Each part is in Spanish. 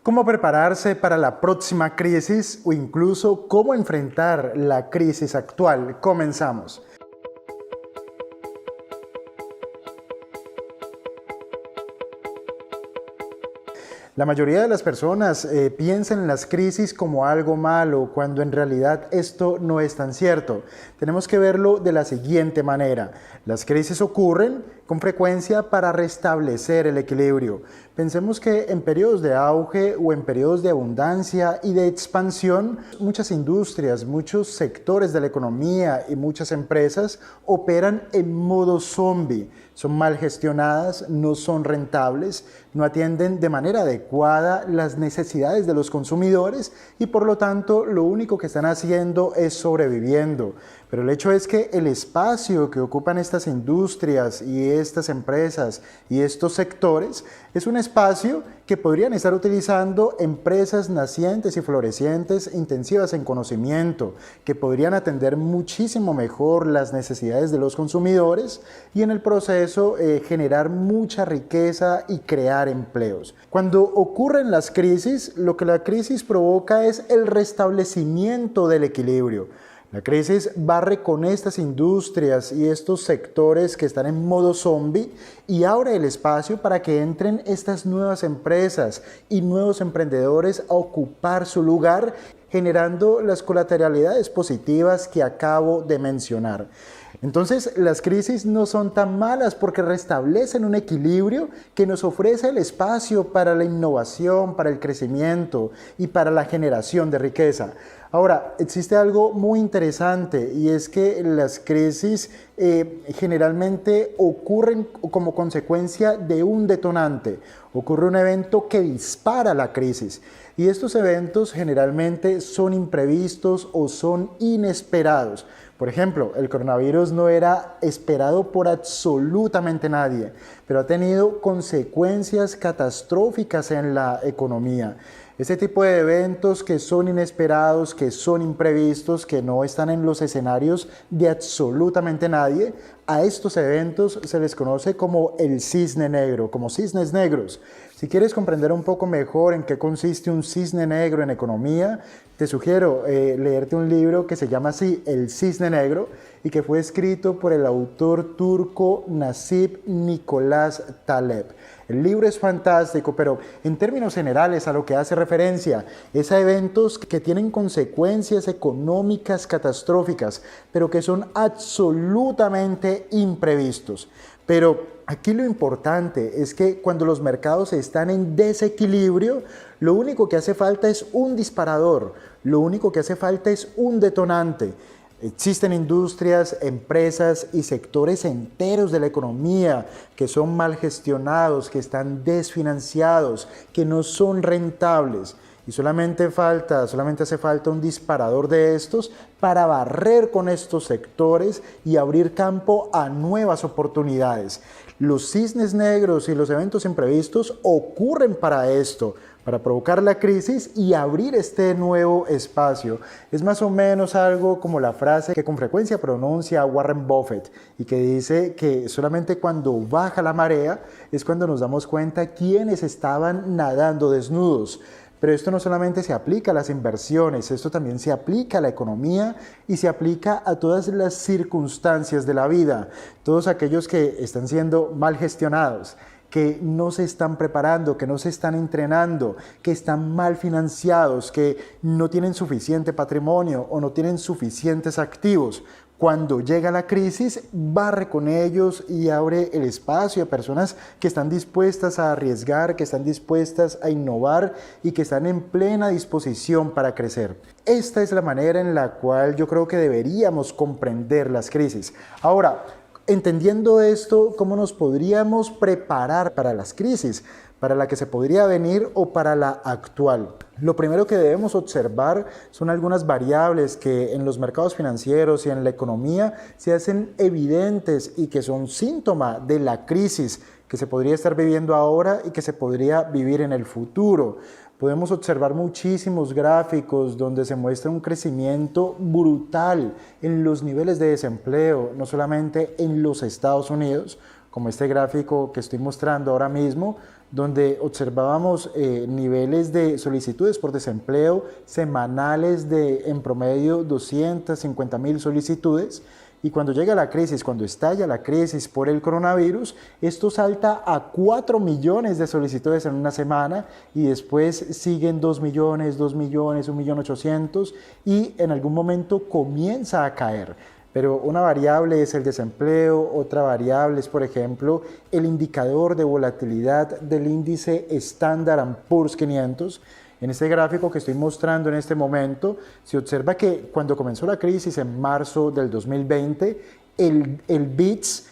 cómo prepararse para la próxima crisis o incluso cómo enfrentar la crisis actual. Comenzamos. La mayoría de las personas piensan en las crisis como algo malo, cuando en realidad esto no es tan cierto. Tenemos que verlo de la siguiente manera. Las crisis ocurren con frecuencia para restablecer el equilibrio. Pensemos que en periodos de auge o en periodos de abundancia y de expansión, muchas industrias, muchos sectores de la economía y muchas empresas operan en modo zombie. Son mal gestionadas, no son rentables, no atienden de manera adecuada las necesidades de los consumidores y por lo tanto lo único que están haciendo es sobreviviendo. Pero el hecho es que el espacio que ocupan estas industrias y estas empresas y estos sectores es un espacio que podrían estar utilizando empresas nacientes y florecientes intensivas en conocimiento, que podrían atender muchísimo mejor las necesidades de los consumidores y en el proceso generar mucha riqueza y crear empleos. Cuando ocurren las crisis, lo que la crisis provoca es el restablecimiento del equilibrio. La crisis barre con estas industrias y estos sectores que están en modo zombie y abre el espacio para que entren estas nuevas empresas y nuevos emprendedores a ocupar su lugar, generando las colateralidades positivas que acabo de mencionar. Entonces, las crisis no son tan malas porque restablecen un equilibrio que nos ofrece el espacio para la innovación, para el crecimiento y para la generación de riqueza. Ahora, existe algo muy interesante y es que las crisis generalmente ocurren como consecuencia de un detonante. Ocurre un evento que dispara la crisis y estos eventos generalmente son imprevistos o son inesperados. Por ejemplo, el coronavirus no era esperado por absolutamente nadie, pero ha tenido consecuencias catastróficas en la economía. Este tipo de eventos que son inesperados, que son imprevistos, que no están en los escenarios de absolutamente nadie, a estos eventos se les conoce como el cisne negro, como cisnes negros. Si quieres comprender un poco mejor en qué consiste un cisne negro en economía, te sugiero leerte un libro que se llama así, El Cisne Negro, y que fue escrito por el autor turco Nasip Nicolás Taleb. El libro es fantástico, pero en términos generales a lo que hace referencia es a eventos que tienen consecuencias económicas catastróficas, pero que son absolutamente imprevistos. Pero aquí lo importante es que cuando los mercados están en desequilibrio, lo único que hace falta es un disparador, lo único que hace falta es un detonante. Existen industrias, empresas y sectores enteros de la economía que son mal gestionados, que están desfinanciados, que no son rentables. Y solamente hace falta un disparador de estos para barrer con estos sectores y abrir campo a nuevas oportunidades. Los cisnes negros y los eventos imprevistos ocurren para esto, para provocar la crisis y abrir este nuevo espacio. Es más o menos algo como la frase que con frecuencia pronuncia Warren Buffett y que dice que solamente cuando baja la marea es cuando nos damos cuenta quiénes estaban nadando desnudos. Pero esto no solamente se aplica a las inversiones, esto también se aplica a la economía y se aplica a todas las circunstancias de la vida. Todos aquellos que están siendo mal gestionados, que no se están preparando, que no se están entrenando, que están mal financiados, que no tienen suficiente patrimonio o no tienen suficientes activos. Cuando llega la crisis, barre con ellos y abre el espacio a personas que están dispuestas a arriesgar, que están dispuestas a innovar y que están en plena disposición para crecer. Esta es la manera en la cual yo creo que deberíamos comprender las crisis. Ahora, entendiendo esto, ¿cómo nos podríamos preparar para las crisis? Para la que se podría venir o para la actual. Lo primero que debemos observar son algunas variables que en los mercados financieros y en la economía se hacen evidentes y que son síntoma de la crisis que se podría estar viviendo ahora y que se podría vivir en el futuro. Podemos observar muchísimos gráficos donde se muestra un crecimiento brutal en los niveles de desempleo, no solamente en los Estados Unidos, como este gráfico que estoy mostrando ahora mismo, donde observábamos niveles de solicitudes por desempleo semanales de en promedio 250.000 solicitudes. Y cuando llega la crisis, cuando estalla la crisis por el coronavirus, esto salta a 4 millones de solicitudes en una semana y después siguen 2 millones, 2 millones, 1.800.000 y en algún momento comienza a caer. Pero una variable es el desempleo, otra variable es, por ejemplo, el indicador de volatilidad del índice Standard & Poor's 500. En este gráfico que estoy mostrando en este momento, se observa que cuando comenzó la crisis en marzo del 2020, el VIX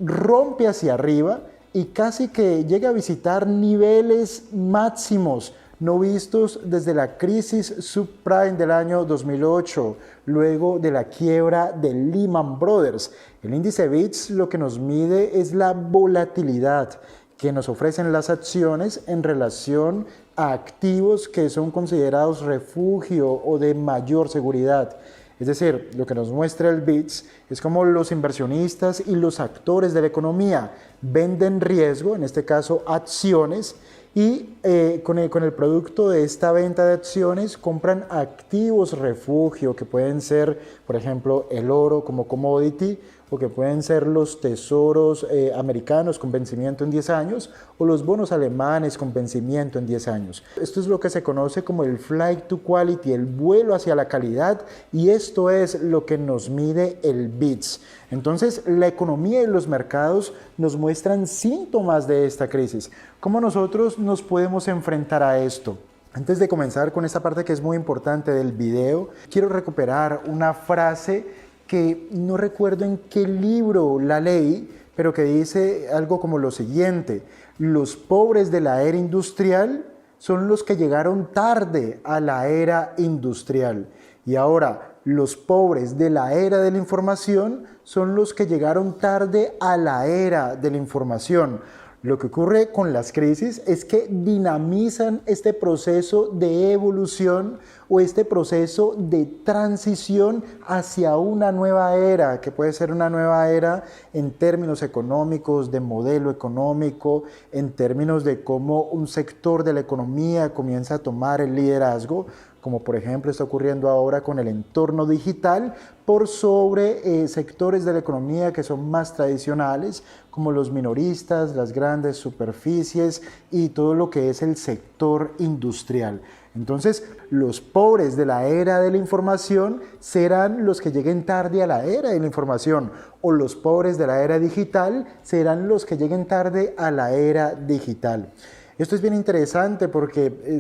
rompe hacia arriba y casi que llega a visitar niveles máximos no vistos desde la crisis subprime del año 2008, luego de la quiebra de Lehman Brothers. El índice VIX lo que nos mide es la volatilidad que nos ofrecen las acciones en relación a activos que son considerados refugio o de mayor seguridad. Es decir, lo que nos muestra el VIX es cómo los inversionistas y los actores de la economía venden riesgo, en este caso acciones, y con el producto de esta venta de acciones compran activos refugio que pueden ser, por ejemplo, el oro como commodity, o que pueden ser los tesoros americanos con vencimiento en 10 años o los bonos alemanes con vencimiento en 10 años. Esto es lo que se conoce como el flight to quality, el vuelo hacia la calidad, y esto es lo que nos mide el VIX. Entonces, la economía y los mercados nos muestran síntomas de esta crisis. ¿Cómo nosotros nos podemos enfrentar a esto? Antes de comenzar con esta parte que es muy importante del video, quiero recuperar una frase que no recuerdo en qué libro la leí, pero que dice algo como lo siguiente: los pobres de la era industrial son los que llegaron tarde a la era industrial, y ahora los pobres de la era de la información son los que llegaron tarde a la era de la información. Lo que ocurre con las crisis es que dinamizan este proceso de evolución o este proceso de transición hacia una nueva era, que puede ser una nueva era en términos económicos, de modelo económico, en términos de cómo un sector de la economía comienza a tomar el liderazgo, como por ejemplo está ocurriendo ahora con el entorno digital, por sobre sectores de la economía que son más tradicionales, como los minoristas, las grandes superficies y todo lo que es el sector industrial. Entonces, los pobres de la era de la información serán los que lleguen tarde a la era de la información, o los pobres de la era digital serán los que lleguen tarde a la era digital. Esto es bien interesante porque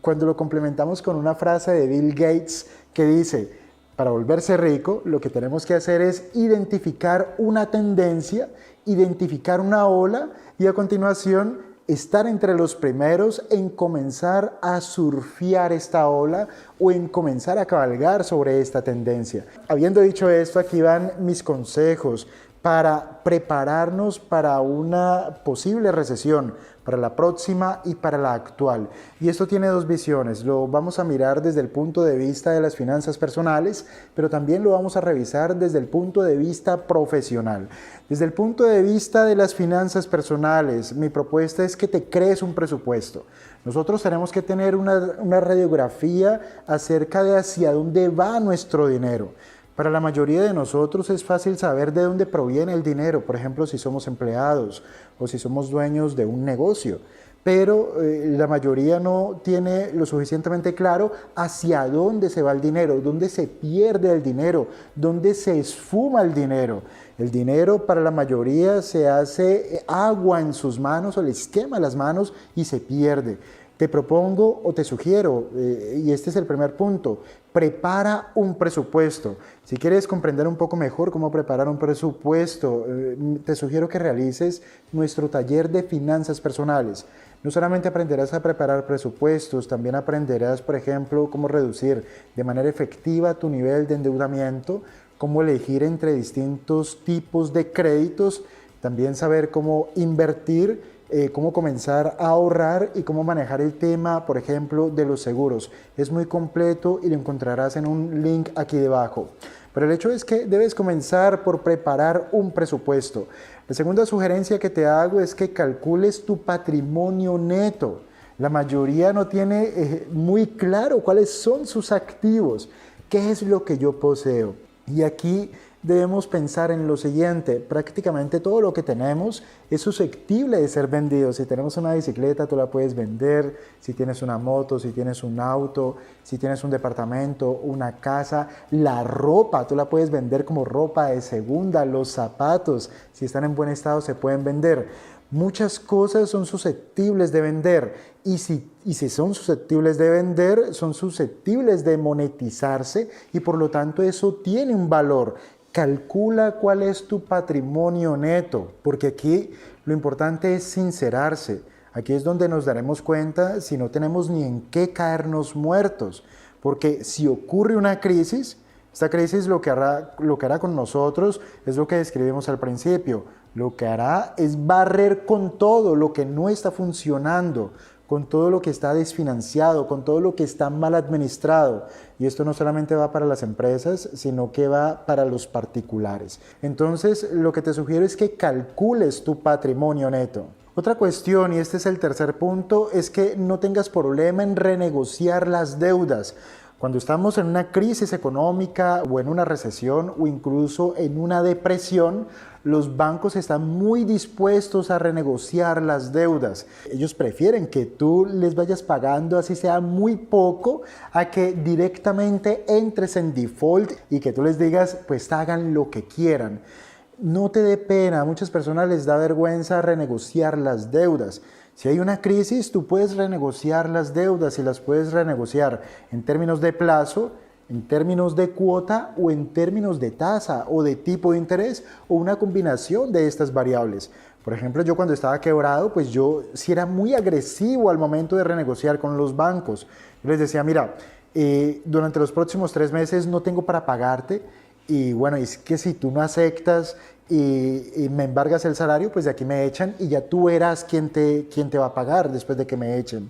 cuando lo complementamos con una frase de Bill Gates que dice: para volverse rico, lo que tenemos que hacer es identificar una tendencia, identificar una ola y a continuación estar entre los primeros en comenzar a surfear esta ola o en comenzar a cabalgar sobre esta tendencia. Habiendo dicho esto, aquí van mis consejos para prepararnos para una posible recesión, para la próxima y para la actual. Y esto tiene dos visiones. Lo vamos a mirar desde el punto de vista de las finanzas personales, pero también lo vamos a revisar desde el punto de vista profesional. Desde el punto de vista de las finanzas personales, mi propuesta es que te crees un presupuesto. Nosotros tenemos que tener una radiografía acerca de hacia dónde va nuestro dinero. Para la mayoría de nosotros es fácil saber de dónde proviene el dinero, por ejemplo, si somos empleados o si somos dueños de un negocio, pero la mayoría no tiene lo suficientemente claro hacia dónde se va el dinero, dónde se pierde el dinero, dónde se esfuma el dinero. El dinero para la mayoría se hace agua en sus manos o les quema las manos y se pierde. Te propongo o te sugiero, y este es el primer punto, prepara un presupuesto. Si quieres comprender un poco mejor cómo preparar un presupuesto, te sugiero que realices nuestro taller de finanzas personales. No solamente aprenderás a preparar presupuestos, también aprenderás, por ejemplo, cómo reducir de manera efectiva tu nivel de endeudamiento, cómo elegir entre distintos tipos de créditos, también saber cómo invertir cómo comenzar a ahorrar y cómo manejar el tema, por ejemplo, de los seguros. Es muy completo y lo encontrarás en un link aquí debajo. Pero el hecho es que debes comenzar por preparar un presupuesto. La segunda sugerencia que te hago es que calcules tu patrimonio neto. La mayoría no tiene muy claro cuáles son sus activos, qué es lo que yo poseo. Y aquí debemos pensar en lo siguiente: prácticamente todo lo que tenemos es susceptible de ser vendido. Si tenemos una bicicleta, tú la puedes vender; si tienes una moto, si tienes un auto, si tienes un departamento, una casa, la ropa, tú la puedes vender como ropa de segunda; los zapatos, si están en buen estado, se pueden vender. Muchas cosas son susceptibles de vender y si son susceptibles de vender, son susceptibles de monetizarse y por lo tanto eso tiene un valor. Calcula cuál es tu patrimonio neto, porque aquí lo importante es sincerarse. Aquí es donde nos daremos cuenta si no tenemos ni en qué caernos muertos, porque si ocurre una crisis, esta crisis lo que hará con nosotros es lo que describimos al principio. Lo que hará es barrer con todo lo que no está funcionando, con todo lo que está desfinanciado, con todo lo que está mal administrado. Y esto no solamente va para las empresas, sino que va para los particulares. Entonces, lo que te sugiero es que calcules tu patrimonio neto. Otra cuestión, y este es el tercer punto, es que no tengas problema en renegociar las deudas. Cuando estamos en una crisis económica o en una recesión o incluso en una depresión, los bancos están muy dispuestos a renegociar las deudas. Ellos prefieren que tú les vayas pagando, así sea muy poco, a que directamente entres en default y que tú les digas, pues hagan lo que quieran. No te dé pena, a muchas personas les da vergüenza renegociar las deudas. Si hay una crisis, tú puedes renegociar las deudas y las puedes renegociar en términos de plazo, en términos de cuota o en términos de tasa o de tipo de interés o una combinación de estas variables. Por ejemplo, yo cuando estaba quebrado, pues yo sí era muy agresivo al momento de renegociar con los bancos. Yo les decía, mira, durante los próximos 3 meses no tengo para pagarte y bueno, es que si tú no aceptas y me embargas el salario, pues de aquí me echan y ya tú verás quién te va a pagar después de que me echen.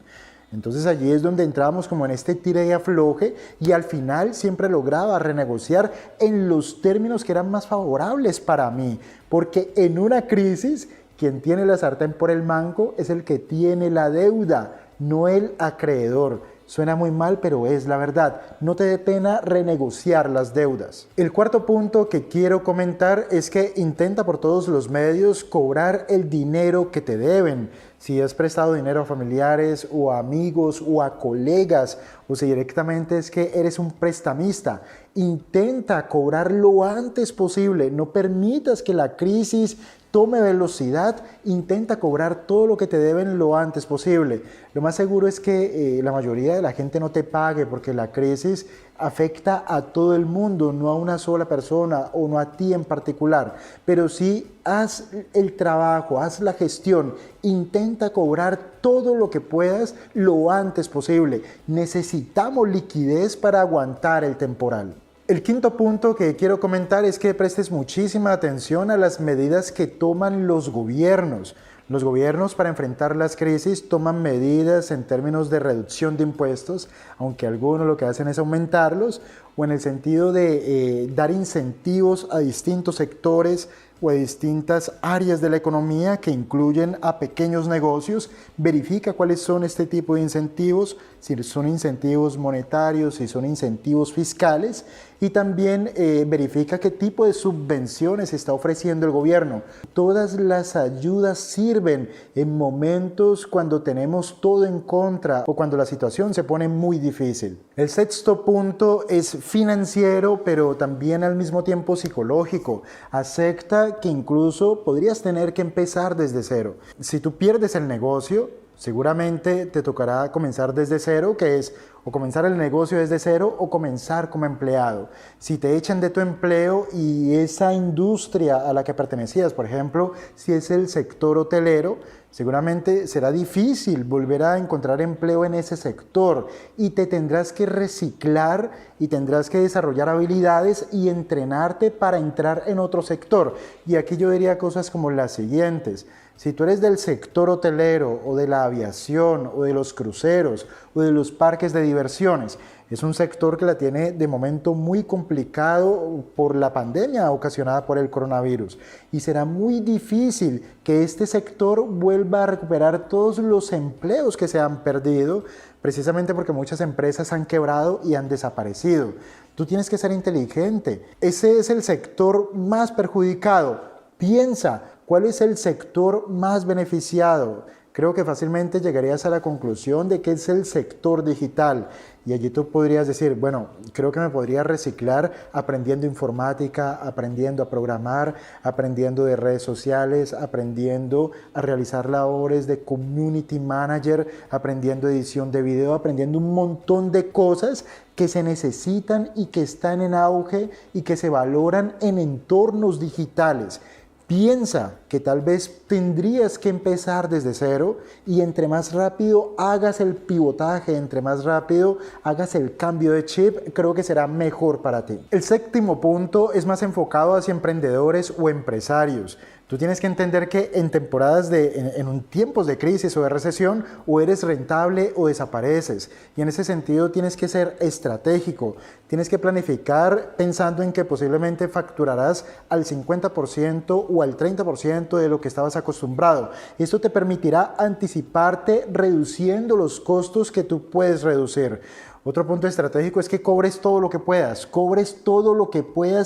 Entonces allí es donde entrábamos como en este tire y afloje y al final siempre lograba renegociar en los términos que eran más favorables para mí, porque en una crisis quien tiene la sartén por el mango es el que tiene la deuda, no el acreedor. Suena muy mal, pero es la verdad. No te dé pena renegociar las deudas. El cuarto punto que quiero comentar es que intenta por todos los medios cobrar el dinero que te deben. Si has prestado dinero a familiares o a amigos o a colegas, o si directamente es que eres un prestamista, intenta cobrar lo antes posible. No permitas que la crisis tome velocidad, intenta cobrar todo lo que te deben lo antes posible. Lo más seguro es que la mayoría de la gente no te pague porque la crisis afecta a todo el mundo, no a una sola persona o no a ti en particular. Pero sí haz el trabajo, haz la gestión, intenta cobrar todo lo que puedas lo antes posible. Necesitamos liquidez para aguantar el temporal. El quinto punto que quiero comentar es que prestes muchísima atención a las medidas que toman los gobiernos. Los gobiernos para enfrentar las crisis toman medidas en términos de reducción de impuestos, aunque algunos lo que hacen es aumentarlos, o en el sentido de dar incentivos a distintos sectores o a distintas áreas de la economía que incluyen a pequeños negocios. Verifica cuáles son este tipo de incentivos, si son incentivos monetarios, si son incentivos fiscales, y también verifica qué tipo de subvenciones está ofreciendo el gobierno. Todas las ayudas sirven en momentos cuando tenemos todo en contra o cuando la situación se pone muy difícil. El sexto punto es financiero, pero también al mismo tiempo psicológico. Acepta que incluso podrías tener que empezar desde cero. Si tú pierdes el negocio, seguramente te tocará comenzar desde cero, que es o comenzar el negocio desde cero o comenzar como empleado. Si te echan de tu empleo y esa industria a la que pertenecías, por ejemplo, si es el sector hotelero, seguramente será difícil volver a encontrar empleo en ese sector y te tendrás que reciclar y tendrás que desarrollar habilidades y entrenarte para entrar en otro sector. Y aquí yo diría cosas como las siguientes. Si tú eres del sector hotelero o de la aviación o de los cruceros o de los parques de diversiones, es un sector que la tiene de momento muy complicado por la pandemia ocasionada por el coronavirus y será muy difícil que este sector vuelva a recuperar todos los empleos que se han perdido, precisamente porque muchas empresas han quebrado y han desaparecido. Tú tienes que ser inteligente. Ese es el sector más perjudicado. Piensa, ¿cuál es el sector más beneficiado? Creo que fácilmente llegarías a la conclusión de que es el sector digital. Y allí tú podrías decir, bueno, creo que me podría reciclar aprendiendo informática, aprendiendo a programar, aprendiendo de redes sociales, aprendiendo a realizar labores de community manager, aprendiendo edición de video, aprendiendo un montón de cosas que se necesitan y que están en auge y que se valoran en entornos digitales. Piensa que tal vez tendrías que empezar desde cero y entre más rápido hagas el pivotaje, entre más rápido hagas el cambio de chip, creo que será mejor para ti. El séptimo punto es más enfocado hacia emprendedores o empresarios. Tú tienes que entender que en temporadas en tiempos de crisis o de recesión, o eres rentable o desapareces. Y en ese sentido tienes que ser estratégico. Tienes que planificar pensando en que posiblemente facturarás al 50% o al 30% de lo que estabas acostumbrado. Esto te permitirá anticiparte reduciendo los costos que tú puedes reducir. Otro punto estratégico es que cobres todo lo que puedas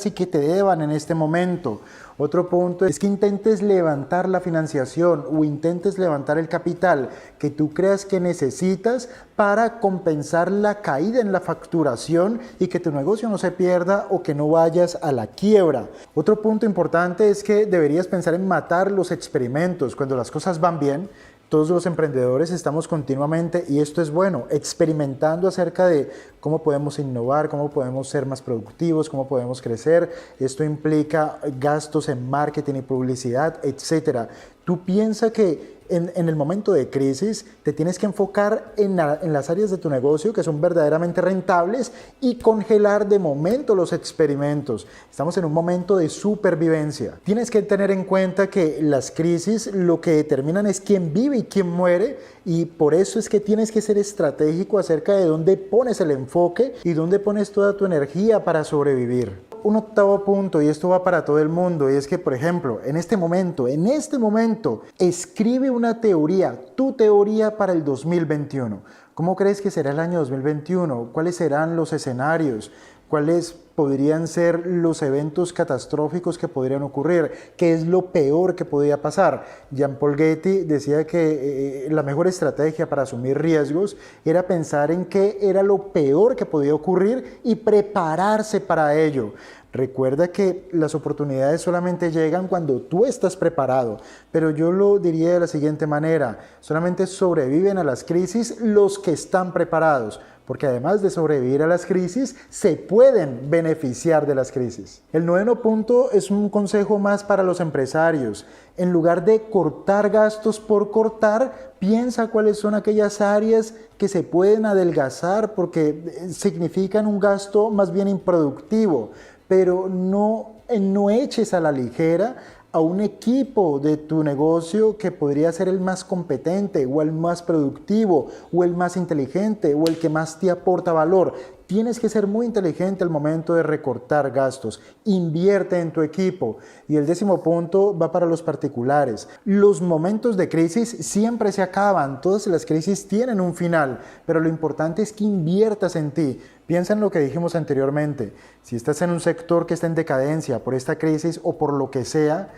y que te deban en este momento. Otro punto es que intentes levantar la financiación o intentes levantar el capital que tú creas que necesitas para compensar la caída en la facturación y que tu negocio no se pierda o que no vayas a la quiebra. Otro punto importante es que deberías pensar en matar los experimentos. Cuando las cosas van bien, todos los emprendedores estamos continuamente, y esto es bueno, experimentando acerca de cómo podemos innovar, cómo podemos ser más productivos, cómo podemos crecer. Esto implica gastos en marketing y publicidad, etc. Tú piensas que en el momento de crisis te tienes que enfocar en las áreas de tu negocio que son verdaderamente rentables y congelar de momento los experimentos. Estamos en un momento de supervivencia. Tienes que tener en cuenta que las crisis lo que determinan es quién vive y quién muere, y por eso es que tienes que ser estratégico acerca de dónde pones el enfoque y dónde pones toda tu energía para sobrevivir. Un octavo punto, y esto va para todo el mundo, y es que, por ejemplo, en este momento, escribe una teoría, tu teoría para el 2021. ¿Cómo crees que será el año 2021? ¿Cuáles serán los escenarios? ¿Cuáles podrían ser los eventos catastróficos que podrían ocurrir? ¿Qué es lo peor que podría pasar? Jean-Paul Getty decía que la mejor estrategia para asumir riesgos era pensar en qué era lo peor que podía ocurrir y prepararse para ello. Recuerda que las oportunidades solamente llegan cuando tú estás preparado, pero yo lo diría de la siguiente manera: solamente sobreviven a las crisis los que están preparados, porque además de sobrevivir a las crisis, se pueden beneficiar de las crisis. El noveno punto es un consejo más para los empresarios. En lugar de cortar gastos por cortar, piensa cuáles son aquellas áreas que se pueden adelgazar porque significan un gasto más bien improductivo, pero no eches a la ligera a un equipo de tu negocio que podría ser el más competente o el más productivo o el más inteligente o el que más te aporta valor. Tienes que ser muy inteligente al momento de recortar gastos. Invierte en tu equipo. Y el 10º punto va para los particulares. Los momentos de crisis siempre se acaban. Todas las crisis tienen un final, pero lo importante es que inviertas en ti. Piensa en lo que dijimos anteriormente. Si estás en un sector que está en decadencia por esta crisis o por lo que sea,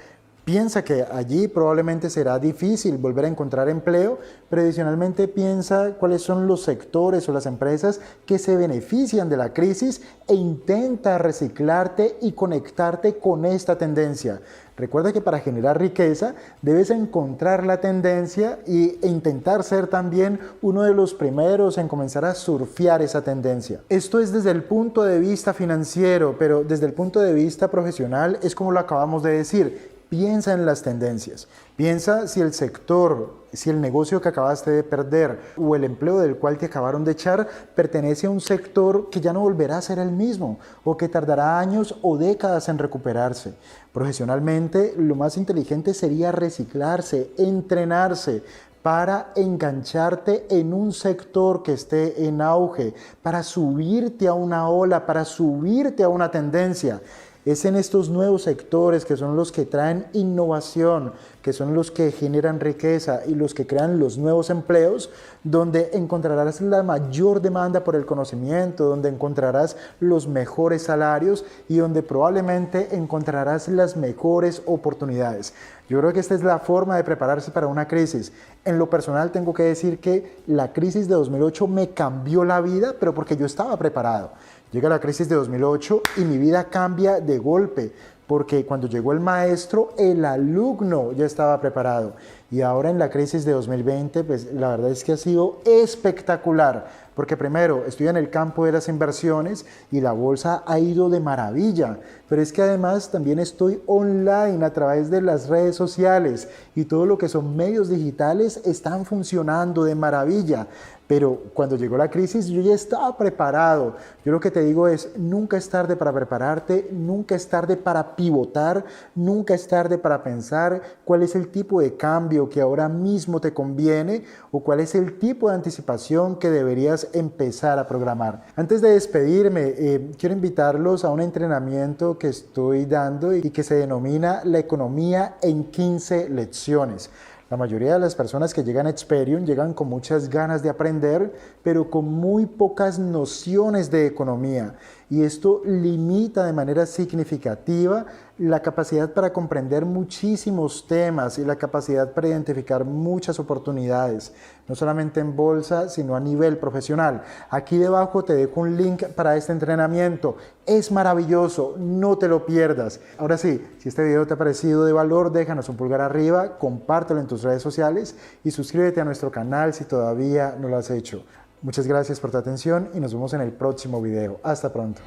piensa que allí probablemente será difícil volver a encontrar empleo, pero adicionalmente piensa cuáles son los sectores o las empresas que se benefician de la crisis e intenta reciclarte y conectarte con esta tendencia. Recuerda que para generar riqueza debes encontrar la tendencia e intentar ser también uno de los primeros en comenzar a surfear esa tendencia. Esto es desde el punto de vista financiero, pero desde el punto de vista profesional es como lo acabamos de decir. piensa en las tendencias. Piensa si el sector, si el negocio que acabaste de perder o el empleo del cual te acabaron de echar pertenece a un sector que ya no volverá a ser el mismo o que tardará años o décadas en recuperarse. Profesionalmente, lo más inteligente sería reciclarse, entrenarse, para engancharte en un sector que esté en auge, para subirte a una ola, para subirte a una tendencia. Es en estos nuevos sectores que son los que traen innovación, que son los que generan riqueza y los que crean los nuevos empleos, donde encontrarás la mayor demanda por el conocimiento, donde encontrarás los mejores salarios y donde probablemente encontrarás las mejores oportunidades. Yo creo que esta es la forma de prepararse para una crisis. En lo personal tengo que decir que la crisis de 2008 me cambió la vida, pero porque yo estaba preparado. Llega la crisis de 2008 y mi vida cambia de golpe, porque cuando llegó el maestro, el alumno ya estaba preparado. Y ahora en la crisis de 2020, pues la verdad es que ha sido espectacular, porque primero estoy en el campo de las inversiones y la bolsa ha ido de maravilla, pero es que además también estoy online a través de las redes sociales y todo lo que son medios digitales están funcionando de maravilla. Pero cuando llegó la crisis yo ya estaba preparado. Yo lo que te digo es, nunca es tarde para prepararte, nunca es tarde para pivotar, nunca es tarde para pensar cuál es el tipo de cambio que ahora mismo te conviene o cuál es el tipo de anticipación que deberías empezar a programar. Antes de despedirme, quiero invitarlos a un entrenamiento que estoy dando y que se denomina La economía en 15 lecciones. La mayoría de las personas que llegan a Experium llegan con muchas ganas de aprender, pero con muy pocas nociones de economía. Y esto limita de manera significativa la capacidad para comprender muchísimos temas y la capacidad para identificar muchas oportunidades, no solamente en bolsa, sino a nivel profesional. Aquí debajo te dejo un link para este entrenamiento. Es maravilloso, no te lo pierdas. Ahora sí, si este video te ha parecido de valor, déjanos un pulgar arriba, compártelo en tus redes sociales y suscríbete a nuestro canal si todavía no lo has hecho. Muchas gracias por tu atención y nos vemos en el próximo video. Hasta pronto.